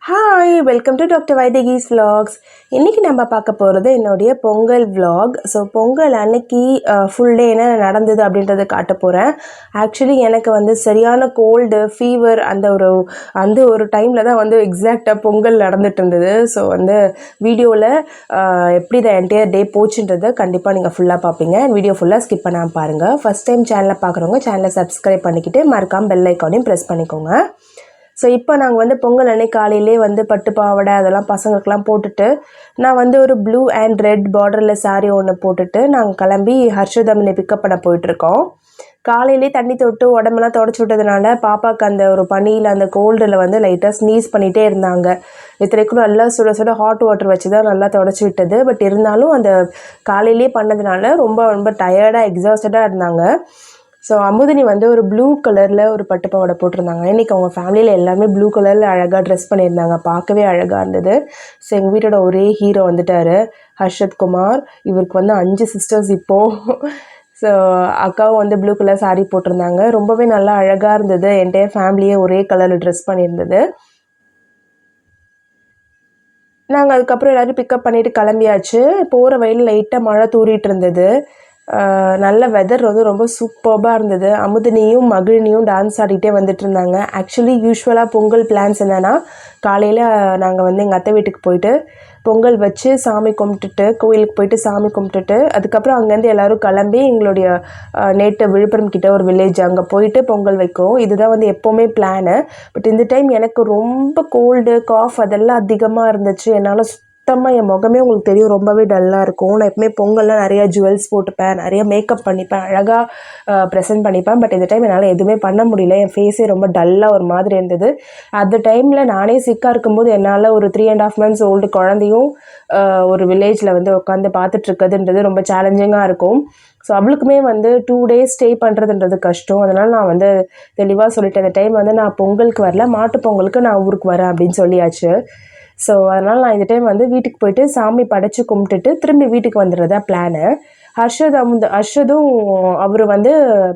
Hi, welcome to doctor Vaidehi's vlogs. இன்றைக்கி நம்ம பார்க்க போகிறது என்னுடைய பொங்கல் vlog. ஸோ பொங்கல் அன்னைக்கு ஃபுல் டே என்ன நடந்தது அப்படின்றத காட்ட போகிறேன். ஆக்சுவலி எனக்கு வந்து சரியான கோல்டு ஃபீவர் அந்த ஒரு டைமில் தான் வந்து எக்ஸாக்டாக பொங்கல் நடந்துட்டு இருந்தது. ஸோ வந்து வீடியோவில் எப்படி இந்த என்டையர் டே போச்சுன்றதை கண்டிப்பாக நீங்கள் ஃபுல்லாக பார்ப்பீங்க. வீடியோ ஃபுல்லாக ஸ்கிப் பண்ணாமல் பாருங்கள். ஃபஸ்ட் டைம் சேனலை பார்க்குறவங்க சேனலை சப்ஸ்கிரைப் பண்ணிக்கிட்டு மறக்காமல் பெல் ஐக்கானையும் ப்ரெஸ் பண்ணிக்கோங்க. ஸோ இப்போ நாங்கள் வந்து பொங்கல் அன்னைக்கு காலையிலே வந்து பட்டு பாவாடை அதெல்லாம் பசங்களுக்கெலாம் போட்டுட்டு நான் வந்து ஒரு ப்ளூ அண்ட் ரெட் பார்டரில் சாரீ ஒன்று போட்டுட்டு நாங்கள் கிளம்பி ஹர்ஷதமினை பிக்கப் பண்ண போயிட்டுருக்கோம். காலையிலே தண்ணி தொட்டு உடம்பெல்லாம் தொடச்சி விட்டதுனால பாப்பாவுக்கு அந்த ஒரு பனியில் அந்த கோல்டில் வந்து லைட்டாக ஸ்னீஸ் பண்ணிகிட்டே இருந்தாங்க. இத்தனைக்கும் நல்லா சுட சுட ஹாட் வாட்டர் வச்சு தான் நல்லா தொடச்சி விட்டது. பட் இருந்தாலும் அந்த காலையிலே பண்ணதுனால ரொம்ப ரொம்ப டயர்டாக எக்ஸாஸ்டடாக இருந்தாங்க. ஸோ அமுதினி வந்து ஒரு ப்ளூ கலரில் ஒரு பட்டு பாவாடை போட்டிருந்தாங்க. இன்றைக்கி அவங்க ஃபேமிலியில் எல்லாமே ப்ளூ கலரில் அழகாக ட்ரெஸ் பண்ணியிருந்தாங்க. பார்க்கவே அழகாக இருந்தது. ஸோ எங்கள் வீட்டோட ஒரே ஹீரோ வந்துட்டார், ஹர்ஷத் குமார். இவருக்கு வந்து 5 சிஸ்டர்ஸ் இப்போது. ஸோ அக்காவும் வந்து ப்ளூ கலர் சாரீ போட்டிருந்தாங்க. ரொம்பவே நல்லா அழகாக இருந்தது. என்டையர் ஃபேமிலியே ஒரே கலரில் ட்ரெஸ் பண்ணியிருந்தது. நாங்கள் அதுக்கப்புறம் எல்லோரும் பிக்கப் பண்ணிவிட்டு கிளம்பியாச்சு. போகிற வழியில் லைட்டாக மழை தூறிட்டு இருந்தது. நல்ல வெதர் வந்து ரொம்ப சூப்பர்பாக இருந்தது. அமுதினியும் மகிழினியும் டான்ஸ் ஆடிட்டே வந்துட்டு இருந்தாங்க. ஆக்சுவலி யூஸ்வலாக பொங்கல் பிளான்ஸ் என்னென்னா, காலையில் நாங்கள் வந்து எங்கள் அத்தை வீட்டுக்கு போயிட்டு பொங்கல் வச்சு சாமி கும்பிட்டுட்டு கோயிலுக்கு போயிட்டு சாமி கும்பிட்டுட்டு அதுக்கப்புறம் அங்கேருந்து எல்லோரும் கிளம்பி எங்களுடைய நேட்டு விழுப்புரம் கிட்ட ஒரு வில்லேஜ் அங்கே போயிட்டு பொங்கல் வைக்கும். இதுதான் வந்து எப்போவுமே பிளானு. பட் இந்த டைம் எனக்கு ரொம்ப கோல்டு காஃப் அதெல்லாம் அதிகமாக இருந்துச்சு. என்னால் சுத்தமாக என் முகமே உங்களுக்கு தெரியும், ரொம்பவே டல்லாக இருக்கும். நான் எப்பவுமே பொங்கல்லாம் நிறையா ஜுவல்ஸ் போட்டுப்பேன், நிறைய மேக்கப் பண்ணிப்பேன், அழகாக ப்ரெசென்ட் பண்ணிப்பேன். பட் இந்த டைம் என்னால் எதுவுமே பண்ண முடியல. என் ஃபேஸே ரொம்ப டல்லாக ஒரு மாதிரி இருந்தது. அந்த டைமில் நானே சிக்காக இருக்கும்போது என்னால் ஒரு 3.5 months ஓல்டு குழந்தையும் ஒரு வில்லேஜில் வந்து உட்காந்து பார்த்துட்ருக்குதுன்றது ரொம்ப சேலஞ்சிங்காக இருக்கும். ஸோ அவளுக்குமே வந்து 2 days ஸ்டே பண்ணுறதுன்றது கஷ்டம். அதனால் நான் வந்து தெளிவாக சொல்லிட்டேன், இந்த டைம் வந்து நான் பொங்கலுக்கு வரல, மாட்டு பொங்கலுக்கு நான் ஊருக்கு வரேன் அப்படின்னு சொல்லியாச்சு. ஸோ அதனால் நான் இந்த டைம் வந்து வீட்டுக்கு போயிட்டு சாமி படைச்சி கும்பிட்டுட்டு திரும்பி வீட்டுக்கு வந்துடுறதா பிளானு. ஹர்ஷதும் அவர் வந்து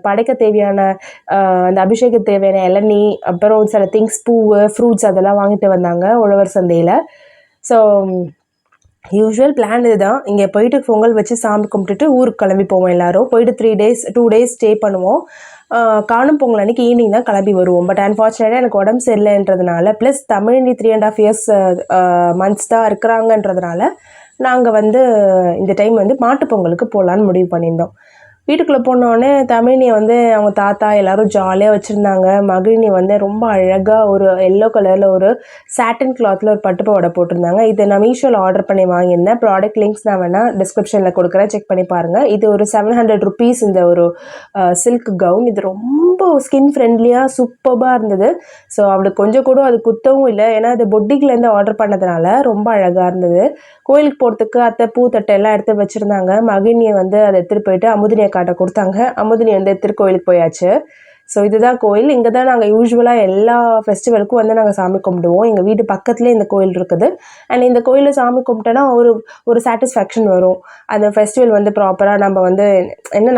படைக்க தேவையான அந்த அபிஷேக தேவையான இளநீ, அப்புறம் சில திங்ஸ் பூவு ஃப்ரூட்ஸ் அதெல்லாம் வாங்கிட்டு வந்தாங்க உழவர் சந்தையில். ஸோ யூஸ்வல் பிளான் இதுதான். இங்கே போயிட்டு பொங்கல் வச்சு சாமி கும்பிட்டுட்டு ஊருக்கு கிளம்பி போவோம். எல்லோரும் போயிட்டு 2 days ஸ்டே பண்ணுவோம். காணும் பொங்கல் அன்றைக்கி ஈவினிங் தான் கிளம்பி வருவோம். பட் அன்ஃபார்ச்சுனேட்டாக எனக்கு உடம்பு சரியில்லைன்றதுனால ப்ளஸ் தமிழினி 3.5 years மந்த்ஸ் தான் இருக்கிறாங்கன்றதுனால நாங்கள் வந்து இந்த டைம் வந்து மாட்டுப் பொங்கலுக்கு போகலான்னு முடிவு பண்ணியிருந்தோம். வீட்டுக்குள்ளே போனோடனே தமிழினியை வந்து அவங்க தாத்தா எல்லோரும் ஜாலியாக வச்சுருந்தாங்க. மகிழினி வந்து ரொம்ப அழகாக ஒரு எல்லோ கலரில் ஒரு சாட்டின் கிளாத்தில் ஒரு பட்டு பாவாடை போட்டிருந்தாங்க. இதை நான் மீஷோவில் ஆர்டர் பண்ணி வாங்கியிருந்தேன். ப்ராடக்ட் லிங்க்ஸ் நான் வேணால் டிஸ்கிரிப்ஷனில் கொடுக்குறேன், செக் பண்ணி பாருங்கள். இது ஒரு 700 rupees இந்த ஒரு சில்க் கவுன். இது ரொம்ப ஸ்கின் ஃப்ரெண்ட்லியாக சூப்பராக இருந்தது. ஸோ அவளுக்கு கொஞ்சம் கூட அது குத்தவும் இல்லை, ஏன்னா அது பொட்டிக்லேருந்து ஆர்டர் பண்ணதுனால ரொம்ப அழகாக இருந்தது. கோயிலுக்கு போகிறதுக்கு அத்தை பூ தட்டை எல்லாம் எடுத்து வச்சுருந்தாங்க. மகிழினியை வந்து அதை எடுத்துகிட்டு போயிட்டு அமுதினியை காட்ட கொடுத்தாங்க. அமுதினி வந்து திருக்கோயிலுக்கு போயாச்சு. ஸோ இதுதான் கோயில். இங்கே தான் நாங்கள் யூஸ்வலாக எல்லா ஃபெஸ்டிவலுக்கும் வந்து நாங்கள் சாமி கும்பிடுவோம். எங்கள் வீடு பக்கத்துலேயே இந்த கோயில் இருக்குது. அண்ட் இந்த கோயிலில் சாமி கும்பிட்டோன்னா ஒரு சாட்டிஸ்ஃபேக்ஷன் வரும். அந்த ஃபெஸ்டிவல் வந்து ப்ராப்பராக நம்ம வந்து என்ன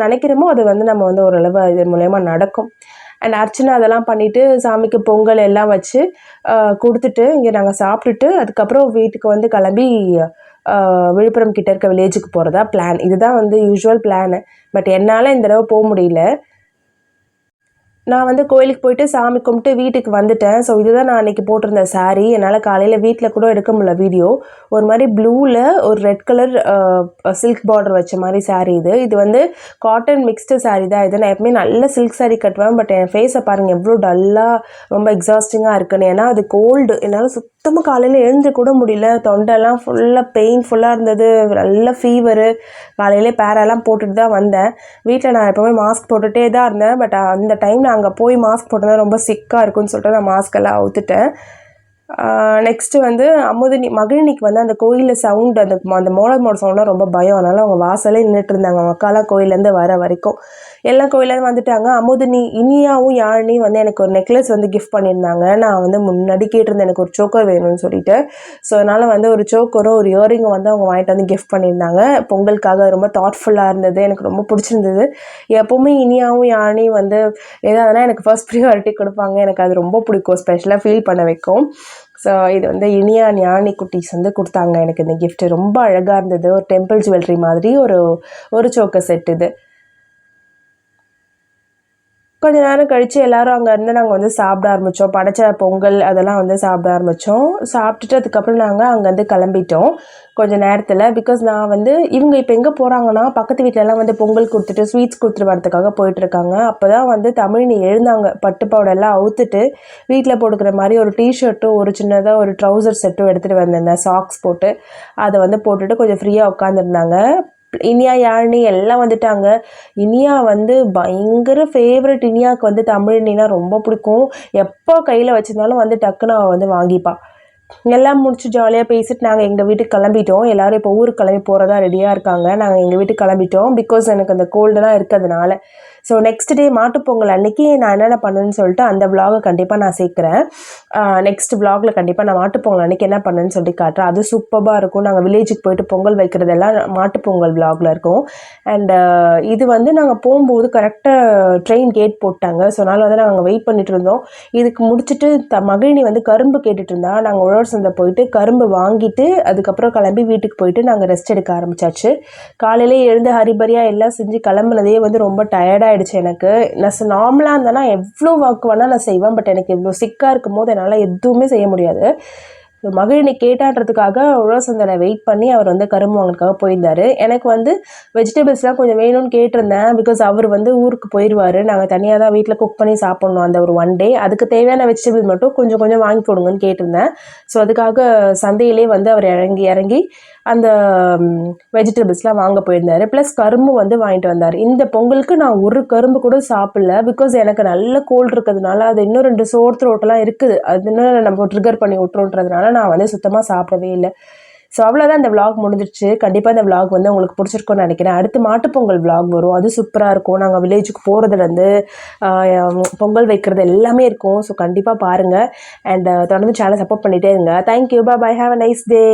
நினைக்கிறோமோ அது வந்து நம்ம வந்து ஓரளவு இது மூலயமா நடக்கும். அண்ட் அர்ச்சனை அதெல்லாம் பண்ணிவிட்டு சாமிக்கு பொங்கல் எல்லாம் வச்சு கொடுத்துட்டு இங்கே நாங்கள் சாப்பிட்டுட்டு அதுக்கப்புறம் வீட்டுக்கு வந்து கிளம்பி விழுப்புரம் கிட்ட இருக்க வில்லேஜுக்கு போகிறதா பிளான். இதுதான் வந்து யூஸ்வல் பிளானு. பட் என்னால் இந்த தடவை போக முடியல. நான் வந்து கோயிலுக்கு போயிட்டு சாமி கும்பிட்டு வீட்டுக்கு வந்துட்டேன். ஸோ இதுதான் நான் அன்றைக்கி போட்டிருந்த சாரீ. என்னால் காலையில் வீட்டில் கூட எடுக்க முடியல வீடியோ. ஒரு மாதிரி ப்ளூவில் ஒரு ரெட் கலர் சில்க் பார்டர் வச்ச மாதிரி சாரீ இது. இது வந்து காட்டன் மிக்ஸ்டு சாரீ தான் இது. நான் எப்பவுமே நல்ல சில்க் சாரீ கட்டுவேன். பட் என் ஃபேஸை பாருங்கள் எவ்வளோ டல்லாக ரொம்ப எக்ஸாஸ்டிங்காக இருக்குன்னு. ஏன்னா அது கோல்டு. என்னால் சுத்தமாக காலையில் எழுந்து கூட முடியல. தொண்டெல்லாம் ஃபுல்லாக பெயின்ஃபுல்லாக இருந்தது. நல்ல ஃபீவரு. காலையிலே பேரெல்லாம் போட்டுட்டு தான் வந்தேன். வீட்டில் நான் எப்போவுமே மாஸ்க் போட்டுகிட்டே தான் இருந்தேன். பட் அந்த டைமில் அங்கே போய் மாஸ்க் போட்டதான் ரொம்ப சிக்காக இருக்குன்னு சொல்லிட்டு நான் மாஸ்கெல்லாம் அவுத்துட்டேன். நெக்ஸ்ட்டு வந்து மகிழினிக்கு வந்து அந்த கோயிலில் சவுண்டு அந்த மோட சவுண்டாக ரொம்ப பயம். அதனால் அவங்க வாசலே நின்றுட்டு இருந்தாங்க. அவங்க அக்காலாம் கோயிலேருந்து வர வரைக்கும். எல்லா கோயிலேருந்து வந்துட்டாங்க. அமுதினி, இனியாவும் யாழினியும் வந்து எனக்கு ஒரு நெக்லஸ் வந்து கிஃப்ட் பண்ணியிருந்தாங்க. நான் வந்து முன்னாடி கேட்டிருந்தேன் எனக்கு ஒரு சோக்கர் வேணும்னு சொல்லிட்டு. ஸோ அதனால் வந்து ஒரு சோக்கரும் ஒரு இயரிங்கும் வந்து அவங்க வாங்கிட்டு வந்து கிஃப்ட் பண்ணியிருந்தாங்க பொங்கலுக்காக. ரொம்ப தாட்ஃபுல்லாக இருந்தது, எனக்கு ரொம்ப பிடிச்சிருந்தது. எப்போவுமே இனியாவும் யாழினியும் வந்து ஏதாவதுனா எனக்கு ஃபர்ஸ்ட் ப்ரியாரிட்டி கொடுப்பாங்க. எனக்கு அது ரொம்ப பிடிக்கும், ஸ்பெஷலாக ஃபீல் பண்ண வைக்கும். ஸோ இது வந்து இனியா ஞானி குட்டீஸ் வந்து கொடுத்தாங்க எனக்கு இந்த கிஃப்ட். ரொம்ப அழகாக இருந்தது. ஒரு டெம்பிள் ஜுவல்லரி மாதிரி ஒரு சோக்கர் செட் இது. கொஞ்ச நேரம் கழித்து எல்லோரும் அங்கேருந்து நாங்கள் வந்து சாப்பிட ஆரம்பித்தோம். படைச்ச பொங்கல் அதெல்லாம் வந்து சாப்பிட ஆரம்பித்தோம். சாப்பிட்டுட்டு அதுக்கப்புறம் நாங்கள் அங்கேருந்து கிளம்பிட்டோம் கொஞ்சம் நேரத்தில். பிகாஸ் நான் வந்து இவங்க இப்போ எங்கே போகிறாங்கன்னா, பக்கத்து வீட்டிலலாம் வந்து பொங்கல் கொடுத்துட்டு ஸ்வீட்ஸ் கொடுத்துட்டு வரதுக்காக போயிட்டுருக்காங்க. அப்போ தான் வந்து தமிழினி எழுந்தாங்க. பட்டு பாவாடெல்லாம் அவுத்துட்டு வீட்டில் போட்டுக்கிற மாதிரி ஒரு டிஷர்ட்டும் ஒரு சின்னதாக ஒரு ட்ரௌசர் செட்டும் எடுத்துகிட்டு வந்திருந்தேன், சாக்ஸ் போட்டு. அதை வந்து போட்டுட்டு கொஞ்சம் ஃப்ரீயாக உட்காந்துருந்தாங்க. இனியா யாழினி எல்லாம் வந்துட்டாங்க. இனியா வந்து பயங்கர ஃபேவரட். இனியாவுக்கு வந்து தமிழினினா ரொம்ப பிடிக்கும். எப்போ கையில் வச்சிருந்தாலும் வந்து டக்குன்னு அவள் வந்து வாங்கிப்பா. எல்லாம் முடிச்சு ஜாலியாக பேசிட்டு நாங்கள் எங்கள் வீட்டுக்கு கிளம்பிட்டோம். எல்லோரும் இப்போ ஊருக்கு கிளம்பி போகிறதா ரெடியாக இருக்காங்க. நாங்கள் எங்கள் வீட்டுக்கு கிளம்பிட்டோம். பிகாஸ் எனக்கு அந்த கோல்டெலாம் இருக்கிறதுனால. ஸோ நெக்ஸ்ட் டே மாட்டுப்பொங்கல் அன்றைக்கி நான் என்னென்ன பண்ணேன்னு சொல்லிட்டு அந்த விலாகை கண்டிப்பாக நான் சேர்க்குறேன். நெக்ஸ்ட் விலாகில் கண்டிப்பாக நான் மாட்டுப்பொங்கல் அன்றைக்கி என்ன பண்ணேன்னு சொல்லி காட்டுறேன். அது சூப்பராக இருக்கும். நாங்கள் வில்லேஜுக்கு போயிட்டு பொங்கல் வைக்கிறதெல்லாம் மாட்டுப்பொங்கல் விலாகில் இருக்கும். அண்டு இது வந்து நாங்கள் போகும்போது கரெக்டாக ட்ரெயின் கேட் போட்டாங்க. ஸோ அதனால் வந்து நாங்கள் வெயிட் பண்ணிட்டு இருந்தோம். இதுக்கு முடிச்சுட்டு மகிழினி வந்து கரும்பு கேட்டுட்டு இருந்தா. நாங்கள் உழவர் சந்தை போயிட்டு கரும்பு வாங்கிட்டு அதுக்கப்புறம் கிளம்பி வீட்டுக்கு போயிட்டு நாங்கள் ரெஸ்ட் எடுக்க ஆரம்பித்தாச்சு. காலையிலே எழுந்து ஹரிபரியாக எல்லாம் செஞ்சு கிளம்புனதே வந்து ரொம்ப டயர்டாகிடுச்சு எனக்கு. நான் நார்மலாக இருந்தேன்னா எவ்வளோ ஒர்க் வேணால் நான் செய்வேன். பட் எனக்கு இவ்வளோ சிக்காக இருக்கும் போது என்னால் எதுவுமே செய்ய முடியாது. மகிழினி கேட்டான்றதுக்காக உழவர் சந்தையில் வெயிட் பண்ணி அவர் வந்து கரும்பு வாங்குறதுக்காக போயிருந்தார். எனக்கு வந்து வெஜிடபிள்ஸ்லாம் கொஞ்சம் வேணும்னு கேட்டிருந்தேன். பிகாஸ் அவர் வந்து ஊருக்கு போயிடுவார். நாங்கள் தனியாக தான் வீட்டில் குக் பண்ணி சாப்பிட்ணும் அந்த ஒரு ஒன் டே. அதுக்கு தேவையான வெஜிடபிள் மட்டும் கொஞ்சம் கொஞ்சம் வாங்கி கொடுங்கன்னு கேட்டிருந்தேன். ஸோ அதுக்காக சந்தையிலே வந்து அவர் இறங்கி அந்த வெஜிடபிள்ஸ்லாம் வாங்க போயிருந்தார். ப்ளஸ் கரும்பு வந்து வாங்கிட்டு வந்தார். இந்த பொங்கலுக்கு நான் ஒரு கரும்பு கூட சாப்பிடல. பிகாஸ் எனக்கு நல்ல கோல்டு இருக்கிறதுனால அது இன்னும் 2 சோர் த்ரோட்டெல்லாம் இருக்குது. அது இன்னும் நம்ம ட்ரிகர் பண்ணி விட்டுருன்றதுனால நான் வந்து சுத்தமாக சாப்பிடவே இல்லை. ஸோ அவ்வளோதான், இந்த விலாக் முடிஞ்சிருச்சு. கண்டிப்பாக இந்த விலாக் வந்து உங்களுக்கு பிடிச்சிருக்குன்னு நினைக்கிறேன். அடுத்து மாட்டுப்பொங்கல் விலாக் வரும். அது சூப்பராக இருக்கும். நாங்கள் வில்லேஜுக்கு போகிறதுலேருந்து பொங்கல் வைக்கிறது எல்லாமே இருக்கும். ஸோ கண்டிப்பாக பாருங்கள். அண்ட் தொடர்ந்து சேனல் சப்போர்ட் பண்ணிகிட்டே இருங்க. Thank you, bye, have a nice day.